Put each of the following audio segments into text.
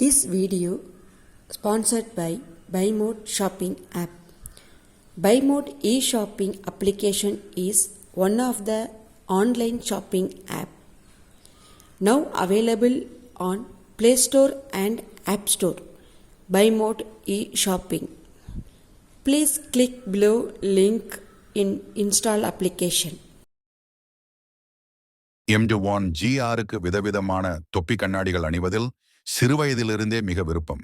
This video sponsored by BuyMode shopping app. BuyMode e-shopping application is one of the online shopping app now available on Play Store and App Store. BuyMode e-shopping. Please click below link in install application. M21 GRக்கு விதவிதமான தொப்பி கண்ணாடிகள் அணிவதில் சிறுவயதிலிருந்தே மிக விருப்பம்.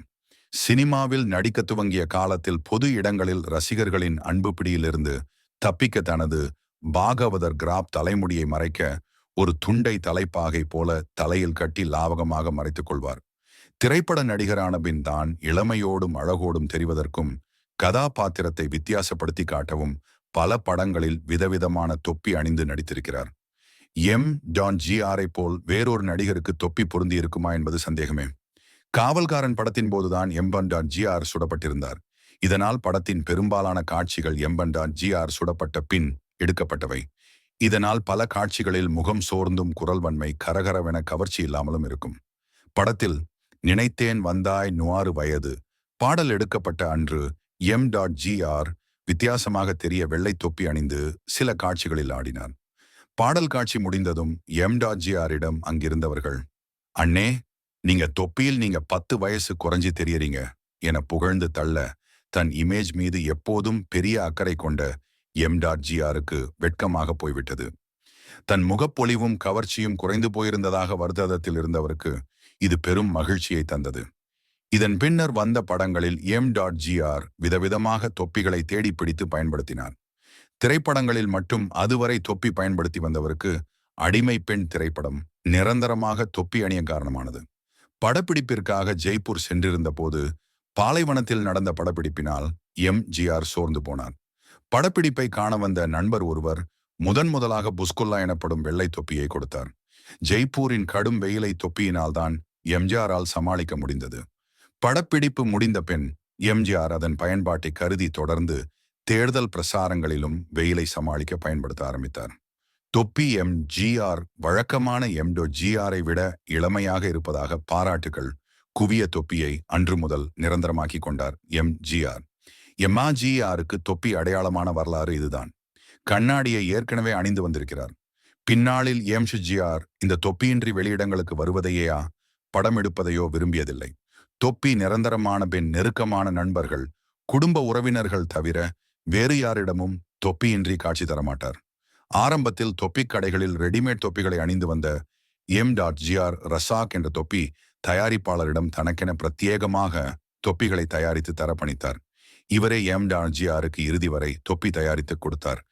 சினிமாவில் நடிக்க துவங்கிய காலத்தில் பொது இடங்களில் ரசிகர்களின் அன்பு பிடியிலிருந்து தப்பிக்க தனது பாகவதர் கிராப் தலைமுடியை மறைக்க ஒரு துண்டை தலைப்பாகை போல தலையில் கட்டி லாவகமாக மறைத்துக் கொள்வார். திரைப்பட நடிகரான பின் தான் இளமையோடும் அழகோடும் தெரிவதற்கும் கதாபாத்திரத்தை வித்தியாசப்படுத்தி காட்டவும் பல படங்களில் விதவிதமான தொப்பி அணிந்து நடித்திருக்கிறார். M.GR போல் வேறொரு நடிகருக்கு தொப்பி பொருந்தி இருக்குமா என்பது சந்தேகமே. காவல்காரன் படத்தின் போதுதான் M.GR சுடப்பட்டிருந்தார். இதனால் படத்தின் பெரும்பாலான காட்சிகள் M.GR சுடப்பட்ட பின் எடுக்கப்பட்டவை. இதனால் பல காட்சிகளில் முகம் சோர்ந்தும் குரல் வன்மை கரகரவென கவர்ச்சி இல்லாமலும் இருக்கும். படத்தில் நினைத்தேன் வந்தாய் 100 வயது பாடல் எடுக்கப்பட்ட அன்று M.GR வித்தியாசமாக தெரிய வெள்ளை தொப்பி அணிந்து சில காட்சிகளில் ஆடினார். பாடல் காட்சி முடிந்ததும் M.GRிடம் அங்கிருந்தவர்கள், அண்ணே நீங்க தொப்பியில் நீங்க 10 வயசு குறைஞ்சி தெரியறீங்க என புகழ்ந்து தள்ள தன் இமேஜ் மீது எப்போதும் பெரிய அக்கறை கொண்ட M.GRக்கு வெட்கமாக போய்விட்டது. தன் முகப்பொலிவும் கவர்ச்சியும் குறைந்து போயிருந்ததாக வருத்தத்தில் இருந்தவருக்கு இது பெரும் மகிழ்ச்சியை தந்தது. இதன் பின்னர் வந்த படங்களில் M.GR விதவிதமாக தொப்பிகளை தேடி பிடித்து பயன்படுத்தினார். திரைப்படங்களில் மட்டும் அதுவரை தொப்பி பயன்படுத்தி வந்தவருக்கு அடிமை பெண் திரைப்படம் நிரந்தரமாக தொப்பி அணிய காரணமானது. படப்பிடிப்பிற்காக ஜெய்ப்பூர் சென்றிருந்த போது பாலைவனத்தில் நடந்த படப்பிடிப்பினால் M.GR சோர்ந்து போனார். படப்பிடிப்பை காண வந்த நண்பர் ஒருவர் முதலாக புஸ்குல்லா எனப்படும் வெள்ளை தொப்பியை கொடுத்தார். ஜெய்ப்பூரின் கடும் வெயிலை தொப்பியினால் தான் M.GRால் சமாளிக்க முடிந்தது. படப்பிடிப்பு முடிந்த பின் M.GR அதன் பயன்பாட்டை கருதி தொடர்ந்து தேர்தல் பிரசாரங்களிலும் வெயிலை சமாளிக்க பயன்படுத்த ஆரம்பித்தார். தொப்பி M.GR வழக்கமான M.GRை விட இளமையாக இருப்பதாக பாராட்டுகள் குவிய தொப்பியை அன்று முதல் நிரந்தரமாக்கி கொண்டார் M.GR. M.GRக்கு தொப்பி அடையாளமான வரலாறு இதுதான். கண்ணாடியை ஏற்கனவே அணிந்து வந்திருக்கிறார். பின்னாளில் M.GR இந்த தொப்பியின்றி வெளியிடங்களுக்கு வருவதையா படம் எடுப்பதையோ விரும்பியதில்லை. தொப்பி நிரந்தரமான பின் நெருக்கமான நண்பர்கள் குடும்ப உறவினர்கள் தவிர வேறு யாரிடமும் தொப்பியின்றி காட்சி தரமாட்டார். ஆரம்பத்தில் தொப்பி கடைகளில் ரெடிமேட் தொப்பிகளை அணிந்து வந்த M.GR ரசாக் என்ற தொப்பி தயாரிப்பாளரிடம் தனக்கென பிரத்யேகமாக தொப்பிகளை தயாரித்து தரப்பணித்தார். இவரே M.GRக்கு இறுதி வரை தொப்பி தயாரித்து கொடுத்தார்.